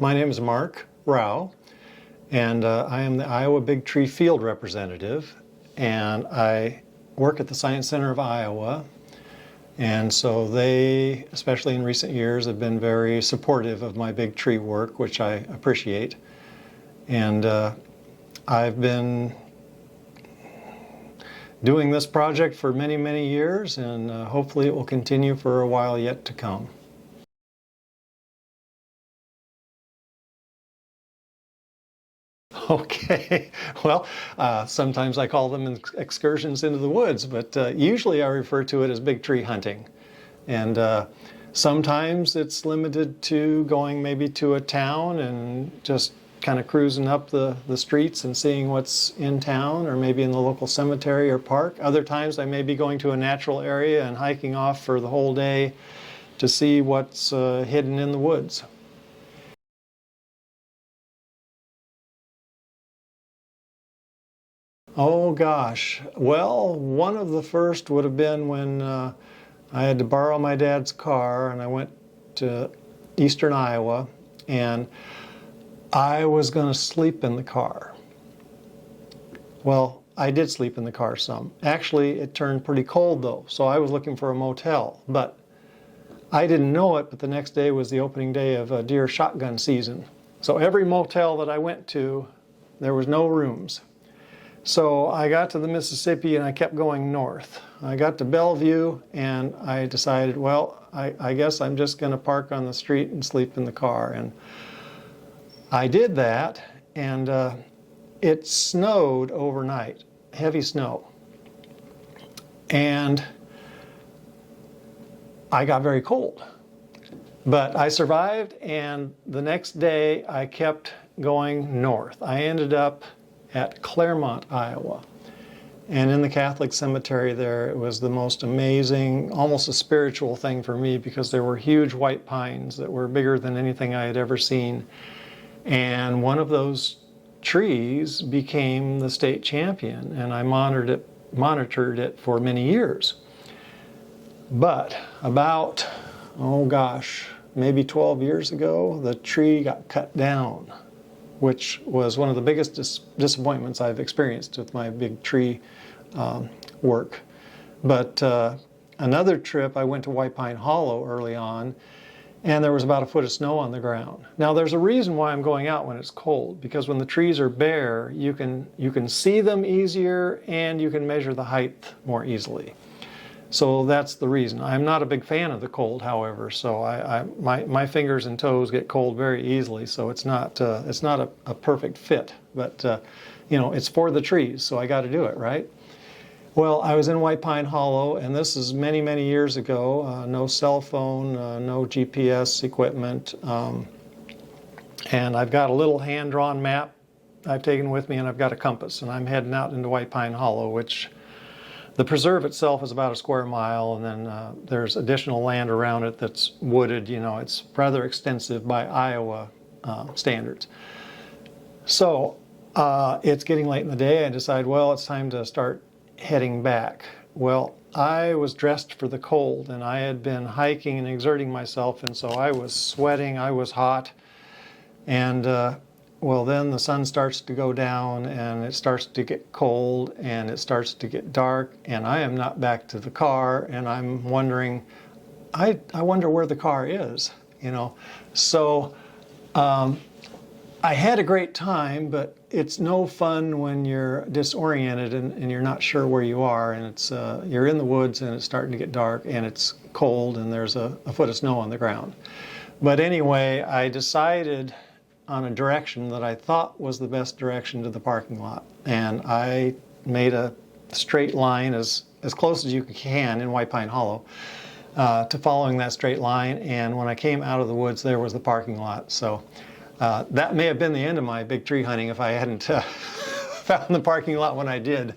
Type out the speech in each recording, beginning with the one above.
My name is Mark Rouw, and I am the Iowa Big Tree Field Representative, and I work at the Science Center of Iowa. And so they, especially in recent years, have been very supportive of my big tree work, which I appreciate. And I've been doing this project for many, many years, and hopefully it will continue for a while yet to come. Okay, well, sometimes I call them excursions into the woods, but usually I refer to it as big tree hunting. And sometimes it's limited to going maybe to a town and just kind of cruising up the streets and seeing what's in town, or maybe in the local cemetery or park. Other times I may be going to a natural area and hiking off for the whole day to see what's hidden in the woods. Oh gosh, well, one of the first would have been when I had to borrow my dad's car and I went to eastern Iowa, and I was going to sleep in the car. Well, I did sleep in the car some. Actually, it turned pretty cold though, so I was looking for a motel, but I didn't know it, but the next day was the opening day of deer shotgun season. So every motel that I went to, there was no rooms. So I got to the Mississippi and I kept going north. I got to Bellevue and I decided, well, I guess I'm just going to park on the street and sleep in the car. And I did that, and it snowed overnight, heavy snow. And I got very cold. But I survived, and the next day I kept going north. I ended up at Claremont, Iowa. And in the Catholic cemetery there, it was the most amazing, almost a spiritual thing for me, because there were huge white pines that were bigger than anything I had ever seen. And one of those trees became the state champion, and I monitored it for many years. But about, oh gosh, maybe 12 years ago, the tree got cut down, which was one of the biggest disappointments I've experienced with my big tree work. But another trip, I went to White Pine Hollow early on, and there was about a foot of snow on the ground. Now there's a reason why I'm going out when it's cold, because when the trees are bare, you can see them easier and you can measure the height more easily. So that's the reason. I'm not a big fan of the cold, however, so my fingers and toes get cold very easily, so it's not a perfect fit. But you know, it's for the trees, so I got to do it, right? Well, I was in White Pine Hollow, and this is many, many years ago. No cell phone, no GPS equipment, and I've got a little hand-drawn map I've taken with me, and I've got a compass, and I'm heading out into White Pine Hollow, which the preserve itself is about a square mile, and then there's additional land around it that's wooded. You know, it's rather extensive by Iowa standards. So it's getting late in the day. I decide, well, it's time to start heading back. Well, I was dressed for the cold, and I had been hiking and exerting myself, and so I was sweating, I was hot, and well, then the sun starts to go down, and it starts to get cold, and it starts to get dark, and I am not back to the car, and I'm wondering, I wonder where the car is, you know. So I had a great time, but it's no fun when you're disoriented and you're not sure where you are, and it's you're in the woods and it's starting to get dark and it's cold and there's a foot of snow on the ground. But anyway, I decided on a direction that I thought was the best direction to the parking lot, and I made a straight line as close as you can in White Pine Hollow to following that straight line, and when I came out of the woods, there was the parking lot. So that may have been the end of my big tree hunting if I hadn't found the parking lot when I did.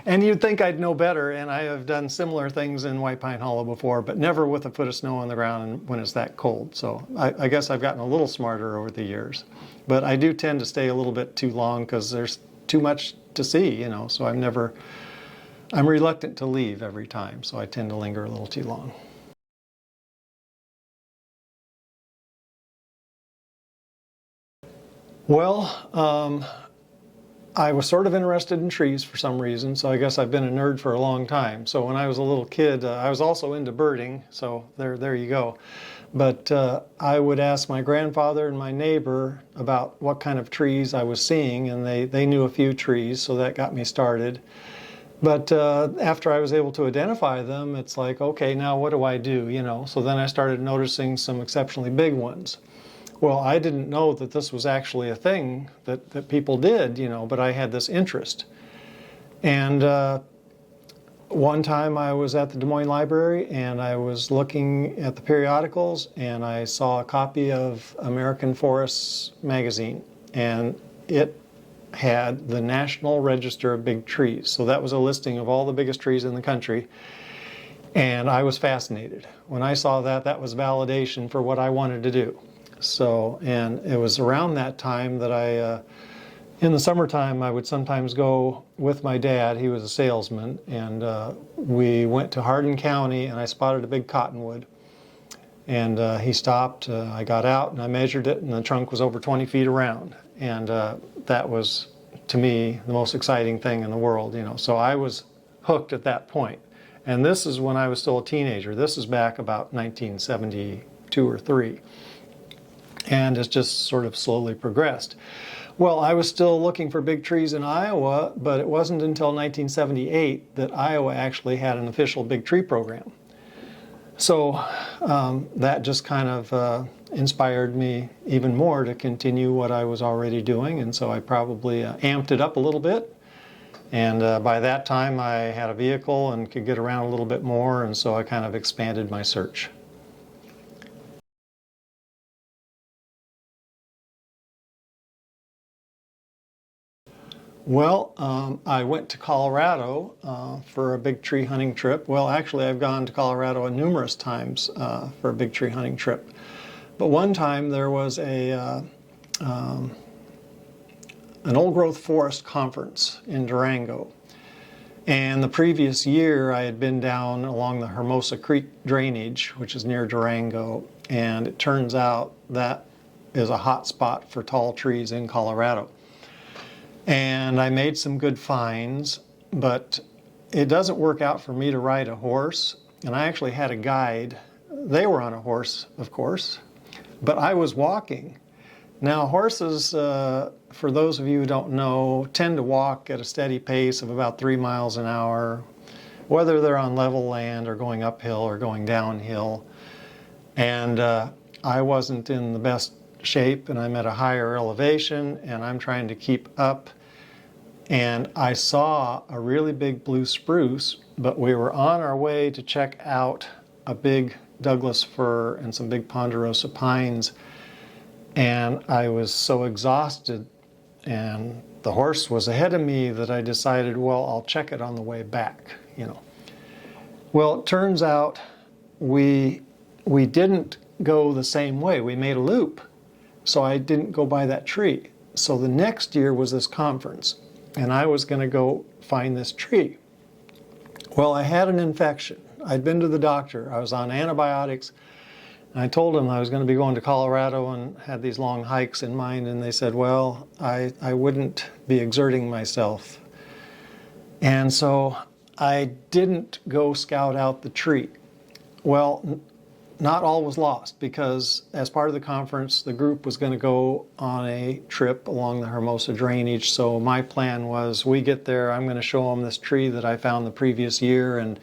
And you'd think I'd know better, and I have done similar things in White Pine Hollow before, but never with a foot of snow on the ground when it's that cold. So I guess I've gotten a little smarter over the years. But I do tend to stay a little bit too long because there's too much to see, you know, so I'm reluctant to leave every time, so I tend to linger a little too long. Well, I was sort of interested in trees for some reason, so I guess I've been a nerd for a long time. So when I was a little kid, I was also into birding, so there you go. But I would ask my grandfather and my neighbor about what kind of trees I was seeing, and they knew a few trees, so that got me started. But after I was able to identify them, it's like, okay, now what do I do, you know? So then I started noticing some exceptionally big ones. Well, I didn't know that this was actually a thing that people did, you know, but I had this interest. And one time I was at the Des Moines Library and I was looking at the periodicals and I saw a copy of American Forests magazine, and it had the National Register of Big Trees. So that was a listing of all the biggest trees in the country. And I was fascinated. When I saw that, that was validation for what I wanted to do. So, and it was around that time that in the summertime, I would sometimes go with my dad. He was a salesman, and we went to Hardin County, and I spotted a big cottonwood. And he stopped, I got out, and I measured it, and the trunk was over 20 feet around. And that was, to me, the most exciting thing in the world, you know. So I was hooked at that point. And this is when I was still a teenager. This is back about 1972 or 3. And it's just sort of slowly progressed. Well, I was still looking for big trees in Iowa, but it wasn't until 1978 that Iowa actually had an official big tree program. So that just kind of inspired me even more to continue what I was already doing, and so I probably amped it up a little bit. And by that time I had a vehicle and could get around a little bit more, and so I kind of expanded my search. Well, I went to Colorado for a big tree hunting trip. Well, actually, I've gone to Colorado numerous times for a big tree hunting trip. But one time there was an old growth forest conference in Durango. And the previous year I had been down along the Hermosa Creek drainage, which is near Durango. And it turns out that is a hot spot for tall trees in Colorado. And I made some good finds, but it doesn't work out for me to ride a horse. And I actually had a guide. They were on a horse, of course, but I was walking. Now, horses, for those of you who don't know, tend to walk at a steady pace of about 3 miles an hour, whether they're on level land or going uphill or going downhill. And I wasn't in the best shape, and I'm at a higher elevation, and I'm trying to keep up. And I saw a really big blue spruce, but we were on our way to check out a big Douglas fir and some big ponderosa pines. And I was so exhausted, and the horse was ahead of me, that I decided, well, I'll check it on the way back, you know. Well, it turns out we didn't go the same way. We made a loop. So I didn't go by that tree. So the next year was this conference, and I was going to go find this tree. Well, I had an infection. I'd been to the doctor. I was on antibiotics. And I told them I was going to be going to Colorado and had these long hikes in mind, and they said, well, I wouldn't be exerting myself. And so I didn't go scout out the tree. Well, not all was lost, because as part of the conference, the group was going to go on a trip along the Hermosa drainage. So my plan was, we get there, I'm going to show them this tree that I found the previous year, and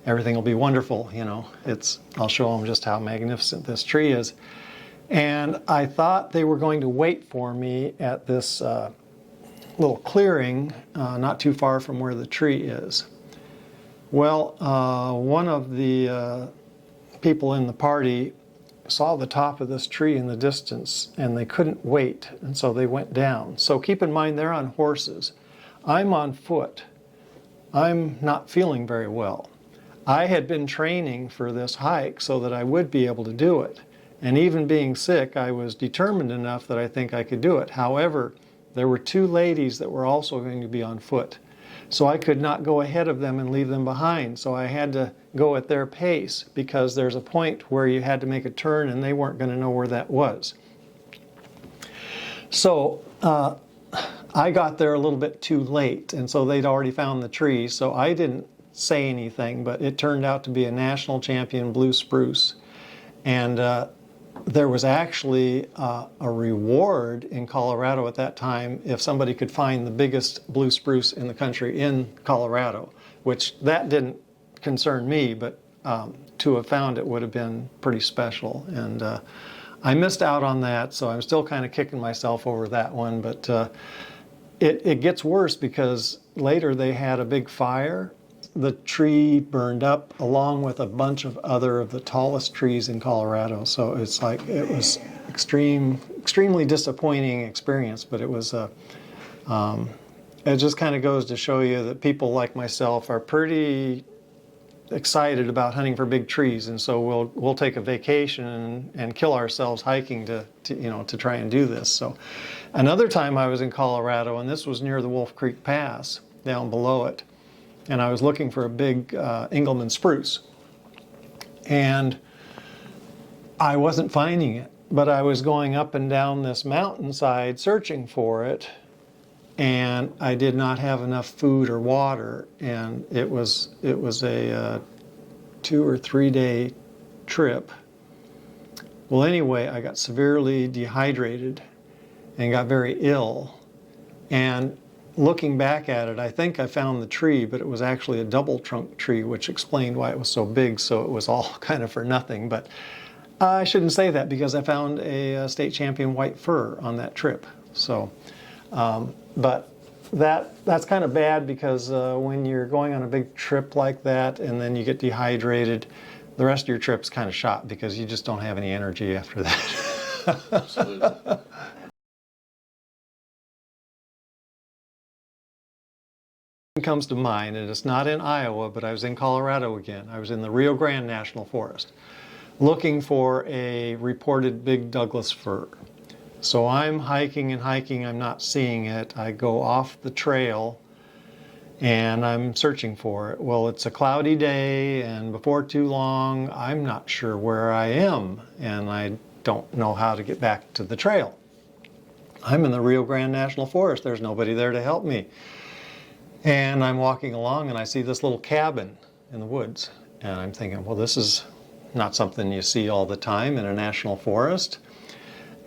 everything will be wonderful, you know. I'll show them just how magnificent this tree is. And I thought they were going to wait for me at this little clearing not too far from where the tree is. Well, one of the people in the party saw the top of this tree in the distance, and they couldn't wait, and so they went down. So keep in mind, they're on horses. I'm on foot. I'm not feeling very well. I had been training for this hike so that I would be able to do it. And even being sick, I was determined enough that I think I could do it. However, there were 2 ladies that were also going to be on foot. So I could not go ahead of them and leave them behind. So I had to go at their pace, because there's a point where you had to make a turn and they weren't going to know where that was. So I got there a little bit too late, and so they'd already found the tree, so I didn't say anything, but it turned out to be a national champion blue spruce. And there was actually a reward in Colorado at that time if somebody could find the biggest blue spruce in the country in Colorado, which that didn't concern me, but to have found it would have been pretty special. And I missed out on that, so I'm still kind of kicking myself over that one. But it gets worse because later they had a big fire. The tree burned up along with a bunch of other of the tallest trees in Colorado. So it's like it was extremely disappointing experience. But it was it just kind of goes to show you that people like myself are pretty excited about hunting for big trees, and so we'll take a vacation and kill ourselves hiking to try and do this. So another time I was in Colorado, and this was near the Wolf Creek Pass down below it, and I was looking for a big Engelmann spruce, and I wasn't finding it, but I was going up and down this mountainside searching for it, and I did not have enough food or water, and it was a 2 or 3 day trip. Well, anyway, I got severely dehydrated and got very ill. And looking back at it, I think I found the tree, but it was actually a double trunk tree, which explained why it was so big. So it was all kind of for nothing. But I shouldn't say that because I found a state champion white fir on that trip. So. But that's kind of bad because when you're going on a big trip like that and then you get dehydrated, the rest of your trip's kind of shot because you just don't have any energy after that. Absolutely. Comes to mind, and it's not in Iowa, but I was in Colorado again. I was in the Rio Grande National Forest looking for a reported big Douglas fir. So I'm hiking and hiking, I'm not seeing it. I go off the trail and I'm searching for it. Well, it's a cloudy day, and before too long, I'm not sure where I am, and I don't know how to get back to the trail. I'm in the Rio Grande National Forest. There's nobody there to help me. And I'm walking along and I see this little cabin in the woods. And I'm thinking, well, this is not something you see all the time in a national forest.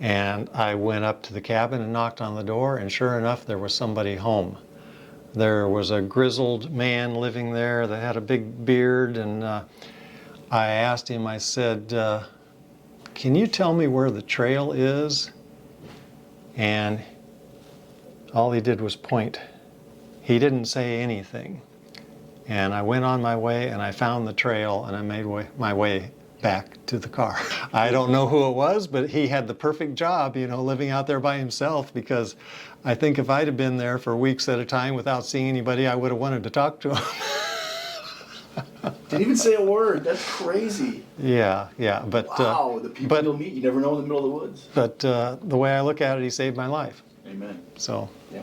And I went up to the cabin and knocked on the door, and sure enough, there was somebody home. There was a grizzled man living there that had a big beard, and I asked him, I said, can you tell me where the trail is? And all he did was point. He didn't say anything. And I went on my way and I found the trail, and I made my way back to the car. I don't know who it was, but he had the perfect job, living out there by himself, because I think if I'd have been there for weeks at a time without seeing anybody, I would have wanted to talk to him. Didn't even say a word. That's crazy. Yeah, but wow, the people you'll meet, you never know in the middle of the woods. But the way I look at it, he saved my life. Amen. So. Yeah.